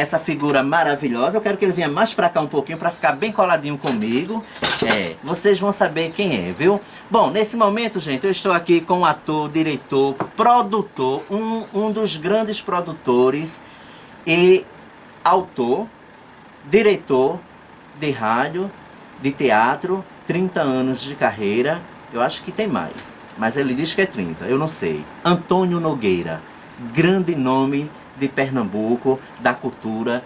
essa figura maravilhosa. Eu quero que ele venha mais pra cá um pouquinho, pra ficar bem coladinho comigo. Vocês vão saber quem é, viu? Bom, nesse momento, gente, eu estou aqui com um ator, diretor, produtor, um dos grandes produtores e autor, diretor de rádio, de teatro, 30 anos de carreira. Eu acho que tem mais, mas ele diz que é 30, eu não sei. Antônio Nogueira, grande nome de Pernambuco, da cultura,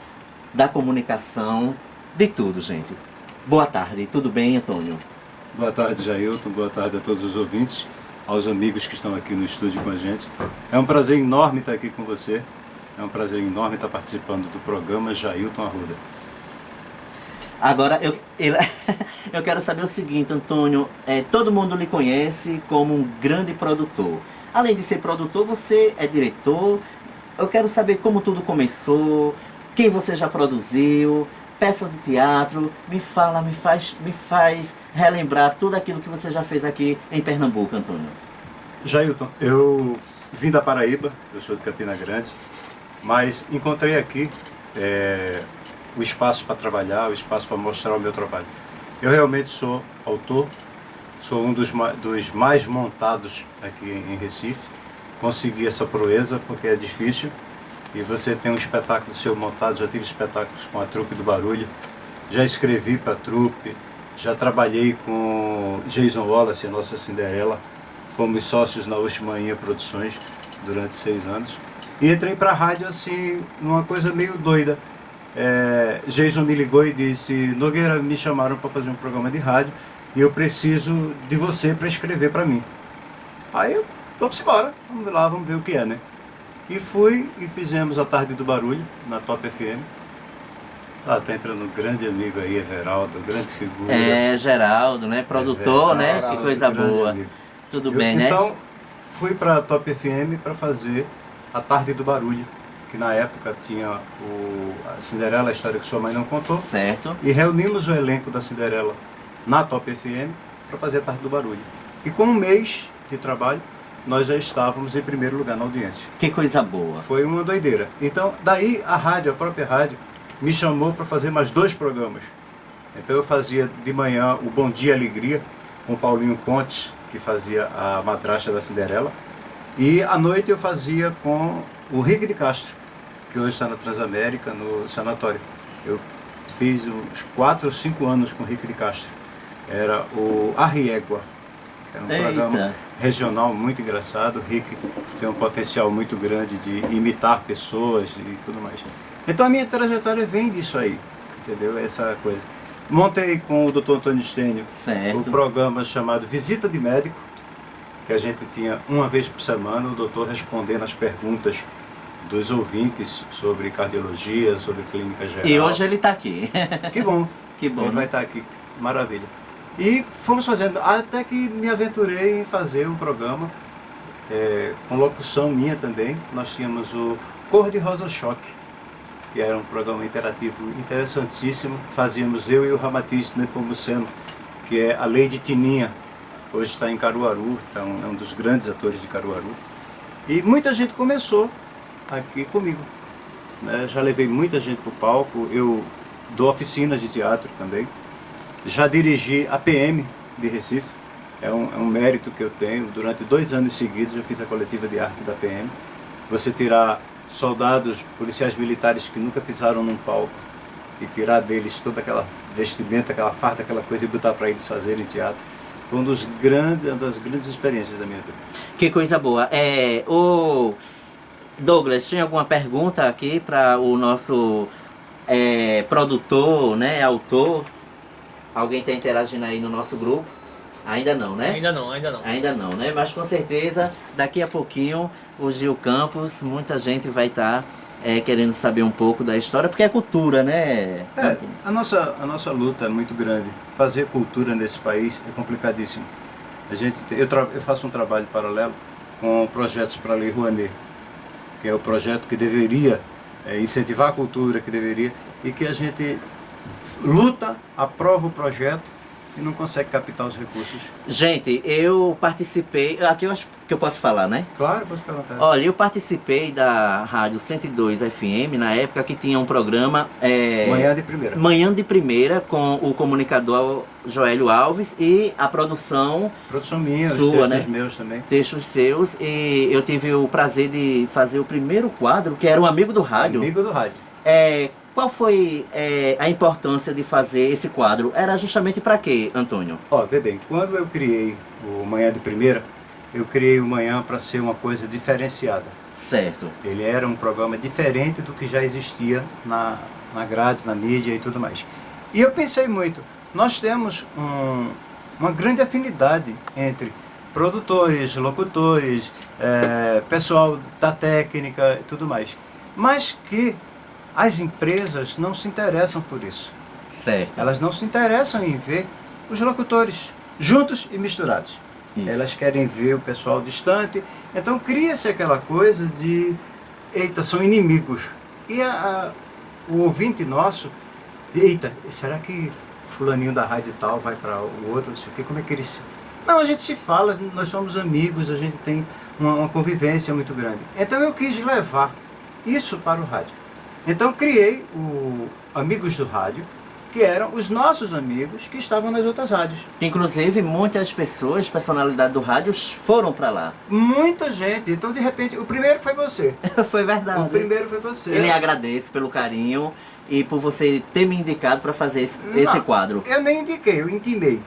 da comunicação, de tudo, gente. Boa tarde, tudo bem, Antônio? Boa tarde, Jailton, boa tarde a todos os ouvintes, aos amigos que estão aqui no estúdio com a gente. É um prazer enorme estar aqui com você, é um prazer enorme estar participando do programa Jailton Arruda. Agora, eu quero saber o seguinte, Antônio, todo mundo lhe conhece como um grande produtor. Além de ser produtor, você é diretor. Eu quero saber como tudo começou, quem você já produziu, peças de teatro. Me fala, me faz relembrar tudo aquilo que você já fez aqui em Pernambuco, Antônio. Jailton, eu vim da Paraíba, eu sou de Campina Grande, mas encontrei aqui o espaço para trabalhar, o espaço para mostrar o meu trabalho. Eu realmente sou autor, sou um dos mais montados aqui em Recife. Consegui essa proeza porque é difícil, e você tem um espetáculo seu montado. Já tive espetáculos com a Trupe do Barulho, já escrevi para a Trupe, já trabalhei com Jason Wallace, a nossa Cinderela, fomos sócios na Oxmanhã Produções durante 6 anos, e entrei para a rádio assim, numa coisa meio doida. Jason me ligou e disse: Nogueira, me chamaram para fazer um programa de rádio e eu preciso de você para escrever para mim. Aí eu, vamos embora, vamos lá, vamos ver o que é, né? E fui e fizemos a Tarde do Barulho na Top FM. Tá entrando um grande amigo aí, Everaldo, grande figura. Geraldo, né? Produtor, né? Everaldo, Que coisa boa. amigo. Tudo bem, né? Então, fui para a Top FM para fazer a Tarde do Barulho, que na época tinha a Cinderela, a história que sua mãe não contou. Certo. E reunimos o elenco da Cinderela na Top FM para fazer a Tarde do Barulho. E com um mês de trabalho, nós já estávamos em primeiro lugar na audiência. Que coisa boa. Foi uma doideira. Então, daí a própria rádio, me chamou para fazer mais 2 programas. Então eu fazia de manhã o Bom Dia Alegria, com o Paulinho Pontes, que fazia a madrasta da Cinderela. E à noite eu fazia com o Rick de Castro, que hoje está na Transamérica, no sanatório. Eu fiz uns 4 ou 5 anos com o Rick de Castro. Era o Arriégua, que era um programa regional muito engraçado. O Rick tem um potencial muito grande de imitar pessoas e tudo mais. Então a minha trajetória vem disso aí, entendeu? Essa coisa. Montei com o Dr. Antônio Stênio o programa chamado Visita de Médico, que a gente tinha uma vez por semana, o doutor respondendo as perguntas dos ouvintes sobre cardiologia, sobre clínica geral. E hoje ele está aqui. Que bom. Que bom. Ele vai estar aqui. Maravilha. E fomos fazendo, até que me aventurei em fazer um programa com locução minha também. Nós tínhamos o Cor de Rosa Choque, que era um programa interativo interessantíssimo. Fazíamos eu e o Ramatiz Nepomuceno, que é a Lady Tininha. Hoje está em Caruaru, então é um dos grandes atores de Caruaru. E muita gente começou aqui comigo, né? Já levei muita gente para o palco, eu dou oficinas de teatro também. Já dirigi a PM de Recife, é um mérito que eu tenho. Durante 2 anos seguidos eu fiz a coletiva de arte da PM. Você tirar soldados, policiais militares que nunca pisaram num palco e tirar deles toda aquela vestimenta, aquela farda, aquela coisa e botar para eles fazerem teatro. Foi uma das grandes experiências da minha vida. Que coisa boa. O Douglas, tinha alguma pergunta aqui para o nosso produtor, né, autor? Alguém está interagindo aí no nosso grupo? Ainda não, né? Ainda não. Ainda não, né? Mas com certeza, daqui a pouquinho, o Gil Campos, muita gente vai estar querendo saber um pouco da história, porque é cultura, né? A nossa luta é muito grande. Fazer cultura nesse país é complicadíssimo. Eu faço um trabalho paralelo com projetos para a Lei Rouanet, que é o projeto que deveria incentivar a cultura, que deveria, e que a gente luta, aprova o projeto e não consegue captar os recursos. Gente, eu participei, aqui eu acho que eu posso falar, né? Claro, pode ficar à vontade. Olha, eu participei da Rádio 102 FM, na época que tinha um programa... Manhã de Primeira. Manhã de Primeira, com o comunicador Joélio Alves e a produção minha, sua, os textos né? meus também. Textos seus, e eu tive o prazer de fazer o primeiro quadro, que era um amigo do rádio. Amigo do rádio. Qual foi a importância de fazer esse quadro? Era justamente para quê, Antônio? Ó, vê bem, quando eu criei o Manhã de Primeira, eu criei o Manhã para ser uma coisa diferenciada. Certo. Ele era um programa diferente do que já existia na grade, na mídia e tudo mais. E eu pensei muito, nós temos uma grande afinidade entre produtores, locutores, pessoal da técnica e tudo mais, mas que as empresas não se interessam por isso. Certo. Elas não se interessam em ver os locutores juntos e misturados. Isso. Elas querem ver o pessoal distante. Então cria-se aquela coisa de, eita, são inimigos. E o ouvinte nosso, eita, será que fulaninho da rádio tal vai para o outro, não sei o quê, como é que eles... Não, a gente se fala, nós somos amigos, a gente tem uma convivência muito grande. Então eu quis levar isso para o rádio. Então criei o Amigos do Rádio, que eram os nossos amigos que estavam nas outras rádios. Inclusive, muitas pessoas, personalidade do rádio, foram para lá. Muita gente. Então, de repente, o primeiro foi você. Foi verdade. O primeiro foi você. Eu lhe agradeço pelo carinho e por você ter me indicado para fazer esse quadro. Eu nem indiquei, eu intimei.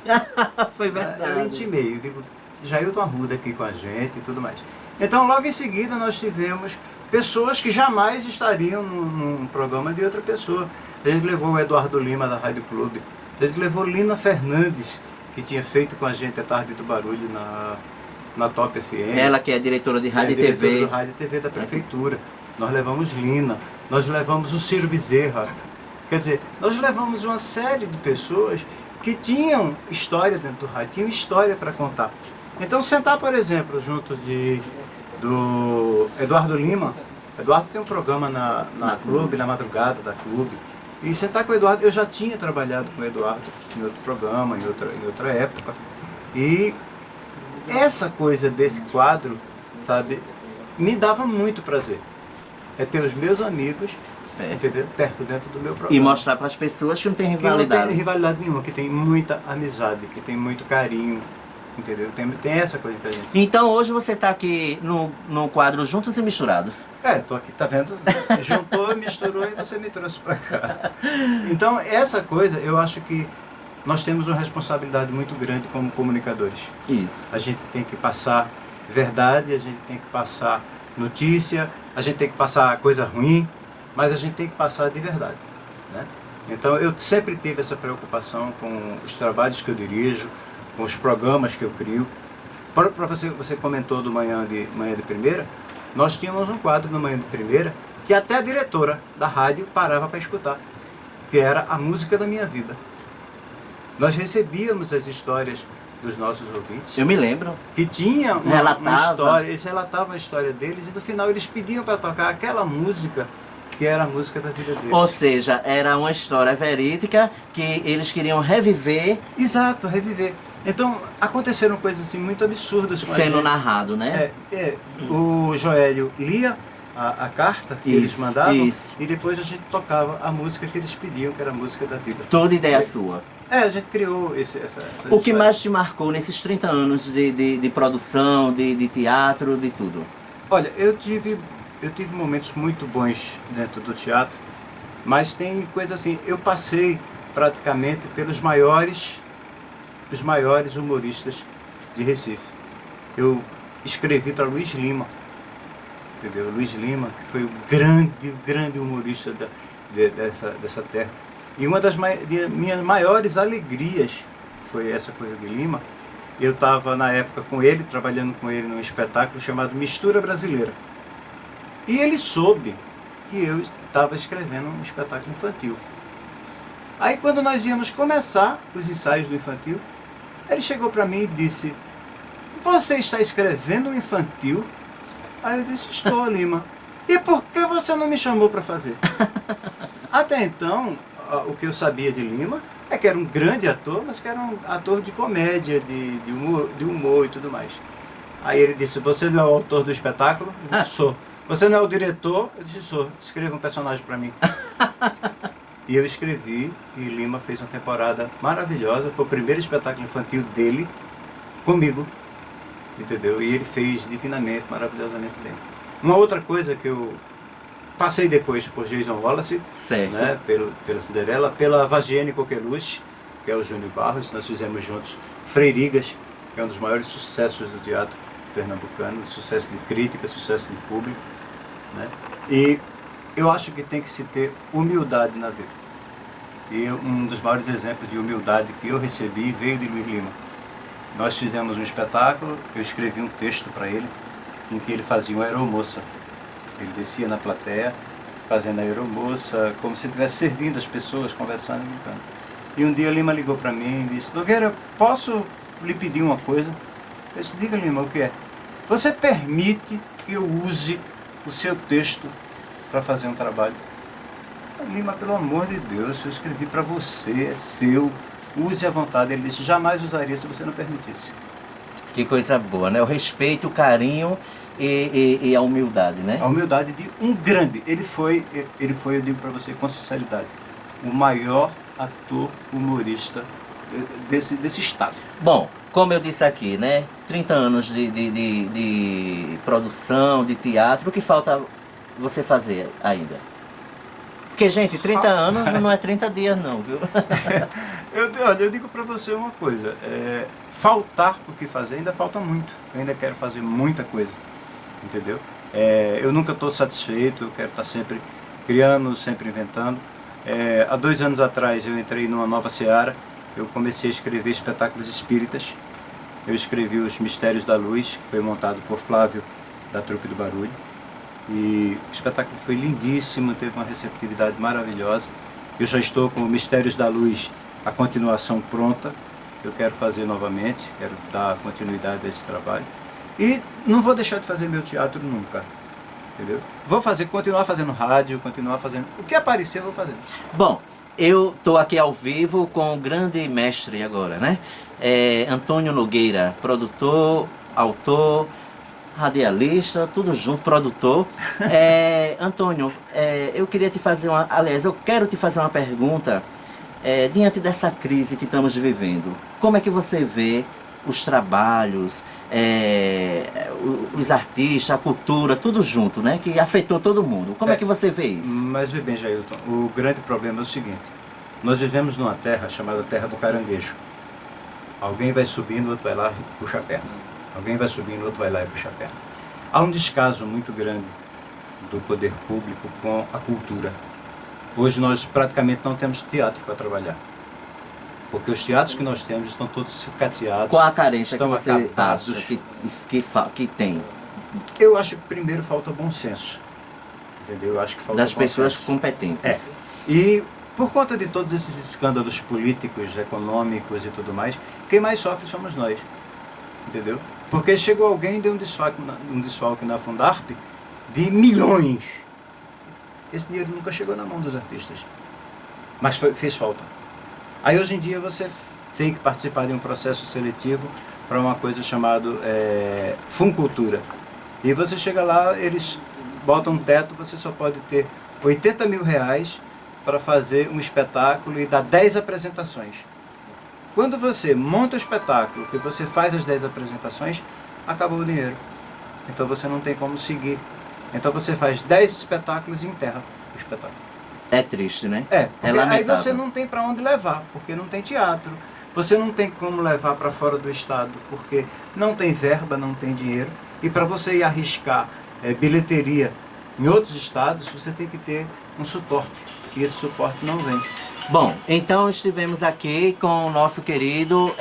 Foi verdade. Eu intimei. Eu digo, Jailton Arruda aqui com a gente e tudo mais. Então, logo em seguida, nós tivemos pessoas que jamais estariam num programa de outra pessoa. A gente levou o Eduardo Lima da Rádio Clube. A gente levou Lina Fernandes, que tinha feito com a gente a Tarde do Barulho na Top FM. Ela que é diretora de rádio e TV. Diretora do rádio e TV da prefeitura. Nós levamos Lina, nós levamos o Ciro Bezerra. Quer dizer, nós levamos uma série de pessoas que tinham história dentro do rádio, tinham história para contar. Então sentar, por exemplo, junto do Eduardo Lima. Eduardo tem um programa na Clube, na madrugada da Clube. E sentar com o Eduardo, eu já tinha trabalhado com o Eduardo em outro programa, em outra época. E essa coisa desse quadro, sabe, me dava muito prazer. É ter os meus amigos, entendeu? Perto dentro do meu programa. E mostrar para as pessoas que não tem rivalidade. Que não tem rivalidade nenhuma, que tem muita amizade, que tem muito carinho. Entendeu? Tem essa coisa entre a gente. Então hoje você está aqui no quadro Juntos e Misturados. Tô aqui, tá vendo? Juntou, misturou e você me trouxe para cá. Então essa coisa, eu acho que nós temos uma responsabilidade muito grande como comunicadores. Isso. A gente tem que passar verdade, a gente tem que passar notícia, a gente tem que passar coisa ruim, mas a gente tem que passar de verdade, né? Então eu sempre tive essa preocupação com os trabalhos que eu dirijo, com os programas que eu crio. Para você comentou do Manhã de Primeira, nós tínhamos um quadro no Manhã de Primeira que até a diretora da rádio parava para escutar, que era a música da minha vida. Nós recebíamos as histórias dos nossos ouvintes. Eu me lembro. Que tinha uma história, eles relatavam a história deles e no final eles pediam para tocar aquela música que era a música da vida deles. Ou seja, era uma história verídica que eles queriam reviver. Exato, reviver. Então, aconteceram coisas assim muito absurdas com a gente. Sendo narrado, né? O Joélio lia a carta que eles mandavam e depois a gente tocava a música que eles pediam, que era a música da vida. Toda ideia sua. A gente criou essa O que história. mais te marcou nesses 30 anos de produção, de teatro, de tudo? Olha, eu tive momentos muito bons dentro do teatro, mas tem coisa assim, eu passei praticamente pelos maiores humoristas de Recife. Eu escrevi para Luiz Lima, entendeu? Luiz Lima, que foi o grande humorista dessa terra. E uma das minhas maiores alegrias foi essa coisa de Lima. Eu estava na época com ele, trabalhando com ele num espetáculo chamado Mistura Brasileira. E ele soube que eu estava escrevendo um espetáculo infantil. Aí quando nós íamos começar os ensaios do infantil, ele chegou para mim e disse: "Você está escrevendo um infantil?" Aí eu disse: "Estou, Lima." "E por que você não me chamou para fazer?" Até então, o que eu sabia de Lima é que era um grande ator, mas que era um ator de comédia, de humor e tudo mais. Aí ele disse, você não é o autor do espetáculo? Eu disse, sou. Você não é o diretor? Eu disse, sou. Escreva um personagem para mim. E eu escrevi, e Lima fez uma temporada maravilhosa. Foi o primeiro espetáculo infantil dele comigo, entendeu? E ele fez divinamente, maravilhosamente bem. Uma outra coisa que eu passei depois por Jason Wallace, Certo. né, pela Cinderela, pela Vagiane Coqueluche, que é o Júnior Barros. Nós fizemos juntos Freirigas, que é um dos maiores sucessos do teatro pernambucano, sucesso de crítica, sucesso de público, né? E eu acho que tem que se ter humildade na vida. E um dos maiores exemplos de humildade que eu recebi veio de Luiz Lima. Nós fizemos um espetáculo, eu escrevi um texto para ele, em que ele fazia uma aeromoça. Ele descia na plateia, fazendo a aeromoça, como se estivesse servindo as pessoas, conversando e brincando. E um dia Lima ligou para mim e disse, Nogueira, posso lhe pedir uma coisa? Eu disse, diga, Lima, o que é? Você permite que eu use o seu texto para fazer um trabalho? Lima, pelo amor de Deus, eu escrevi para você, é seu, use à vontade. Ele disse, jamais usaria se você não permitisse. Que coisa boa, né? O respeito, o carinho e a humildade, né? A humildade de um grande. Ele foi, eu digo para você com sinceridade, o maior ator humorista desse estado. Bom, como eu disse aqui, né? 30 anos de produção, de teatro, o que falta você fazer ainda? Porque, gente, 30 anos não é 30 dias não, viu? Olha, eu digo para você uma coisa, faltar o que fazer, ainda falta muito. Eu ainda quero fazer muita coisa, entendeu? Eu nunca estou satisfeito, eu quero estar sempre criando, sempre inventando. Há 2 anos atrás eu entrei numa nova seara, eu comecei a escrever espetáculos espíritas. Eu escrevi Os Mistérios da Luz, que foi montado por Flávio, da Trupe do Barulho. E o espetáculo foi lindíssimo, teve uma receptividade maravilhosa. Eu já estou com Mistérios da Luz, a continuação pronta. Eu quero fazer novamente, quero dar continuidade a esse trabalho. E não vou deixar de fazer meu teatro nunca, entendeu? Vou continuar fazendo rádio, continuar fazendo... O que aparecer eu vou fazer. Bom, eu estou aqui ao vivo com o grande mestre agora, né? Antônio Nogueira, produtor, autor, radialista, tudo junto, produtor. Antônio, eu queria te fazer aliás, eu quero te fazer uma pergunta diante dessa crise que estamos vivendo. Como é que você vê os trabalhos, os artistas, a cultura, tudo junto, né? Que afetou todo mundo. Como é que você vê isso? Mas vê bem, Jailton, o grande problema é o seguinte. Nós vivemos numa terra chamada Terra do Caranguejo. Alguém vai subindo, o outro vai lá e puxa a perna. Alguém vai subindo, o outro vai lá e puxa a perna. Há um descaso muito grande do poder público com a cultura. Hoje nós praticamente não temos teatro para trabalhar. Porque os teatros que nós temos estão todos sucateados. Qual a carência que estão você acabados. acha que tem? Eu acho que primeiro falta bom senso. Entendeu? Eu acho que falta Das bom pessoas senso. competentes. E por conta de todos esses escândalos políticos, econômicos e tudo mais, quem mais sofre somos nós. Entendeu? Porque chegou alguém e deu um desfalque na Fundarp de milhões. Esse dinheiro nunca chegou na mão dos artistas. Mas fez falta. Aí hoje em dia você tem que participar de um processo seletivo para uma coisa chamada Funcultura. E você chega lá, eles botam um teto, você só pode ter 80 mil reais para fazer um espetáculo e dar 10 apresentações. Quando você monta o espetáculo, que você faz as 10 apresentações, acabou o dinheiro. Então você não tem como seguir. Então você faz 10 espetáculos e enterra o espetáculo. É triste, né? Porque lamentável. aí você não tem para onde levar, porque não tem teatro. Você não tem como levar para fora do estado, porque não tem verba, não tem dinheiro. E para você ir arriscar bilheteria em outros estados, você tem que ter um suporte. E esse suporte não vem. Bom, então estivemos aqui com o nosso querido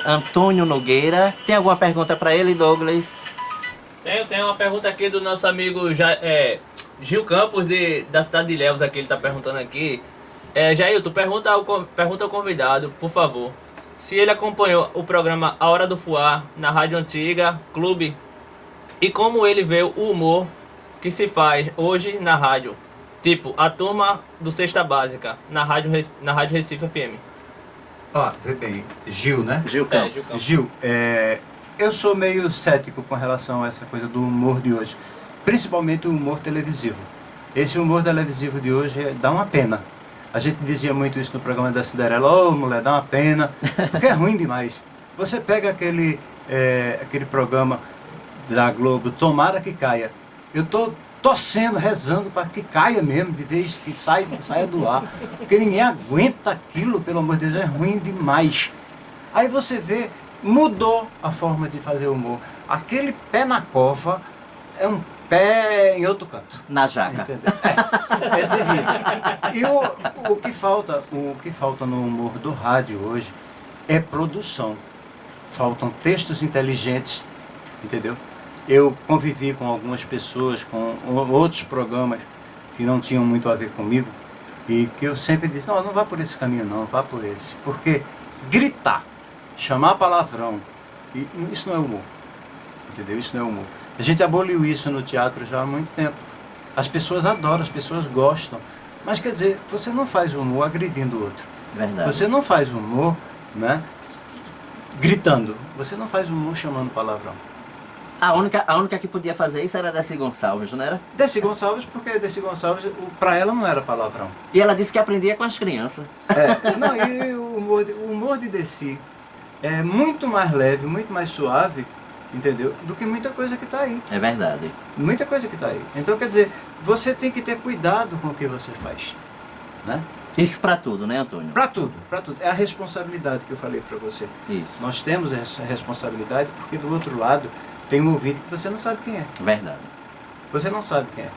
Antônio Nogueira. Tem alguma pergunta para ele, Douglas? Tenho uma pergunta aqui do nosso amigo Gil Campos, da cidade de Ilhéus, aqui, ele está perguntando aqui. Jailton, pergunta ao convidado, por favor, se ele acompanhou o programa A Hora do Fuá, na Rádio Antiga, Clube, e como ele vê o humor que se faz hoje na rádio. Tipo, a turma do Sexta Básica, na Rádio Recife FM. Ó, vê bem, Gil, né? Gil Campos. Gil Campos. Gil, eu sou meio cético com relação a essa coisa do humor de hoje. Principalmente o humor televisivo. Esse humor televisivo de hoje dá uma pena. A gente dizia muito isso no programa da Cinderela. Ô, mulher, dá uma pena. Porque é ruim demais. Você pega aquele programa da Globo, Tomara que Caia. Eu tô torcendo, rezando para que caia mesmo, de vez que saia do ar. Porque ninguém aguenta aquilo, pelo amor de Deus, é ruim demais. Aí você vê, mudou a forma de fazer humor. Aquele pé na cova é um pé em outro canto. Na jaca. Entendeu? É terrível. E o que falta no humor do rádio hoje é produção. Faltam textos inteligentes, entendeu? Eu convivi com algumas pessoas, com outros programas que não tinham muito a ver comigo e que eu sempre disse, não vá por esse caminho não, vá por esse. Porque gritar, chamar palavrão, isso não é humor, entendeu? Isso não é humor. A gente aboliu isso no teatro já há muito tempo. As pessoas adoram, as pessoas gostam. Mas quer dizer, você não faz humor agredindo o outro. Verdade. Você não faz humor, né, gritando. Você não faz humor chamando palavrão. A única que podia fazer isso era a Desi Gonçalves, não era? Desi Gonçalves, porque Desi Gonçalves, pra ela não era palavrão. E ela disse que aprendia com as crianças. Não, e o humor de Desi é muito mais leve, muito mais suave, entendeu? Do que muita coisa que está aí. É verdade. Muita coisa que está aí. Então, quer dizer, você tem que ter cuidado com o que você faz, né? Isso pra tudo, né, Antônio? Para tudo, para tudo. É a responsabilidade que eu falei para você. Isso. Nós temos essa responsabilidade porque do outro lado tem um ouvinte que você não sabe quem é. Verdade. Você não sabe quem é.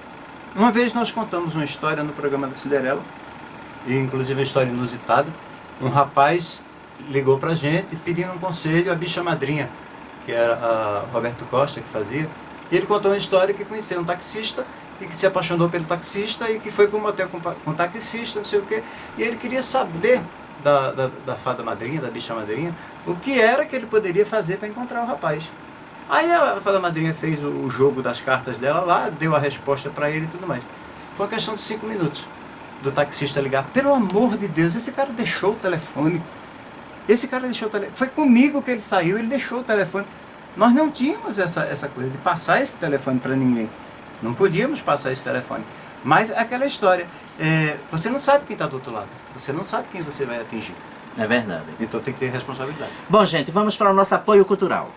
Uma vez nós contamos uma história no programa da Cinderela, e inclusive uma história inusitada. Um rapaz ligou pra gente pedindo um conselho à bicha madrinha, que era a Roberto Costa que fazia. E ele contou uma história que conheceu um taxista e que se apaixonou pelo taxista e que foi para um motel com um taxista, não sei o quê. E ele queria saber da fada madrinha, da bicha madrinha, o que era que ele poderia fazer para encontrar o rapaz. Aí a fada madrinha fez o jogo das cartas dela lá, deu a resposta para ele e tudo mais. Foi uma questão de 5 minutos do taxista ligar. Pelo amor de Deus, esse cara deixou o telefone. Esse cara deixou o telefone. Foi comigo que ele saiu, ele deixou o telefone. Nós não tínhamos essa coisa de passar esse telefone para ninguém. Não podíamos passar esse telefone. Mas aquela história, você não sabe quem está do outro lado. Você não sabe quem você vai atingir. É verdade. Então tem que ter responsabilidade. Bom, gente, vamos para o nosso apoio cultural.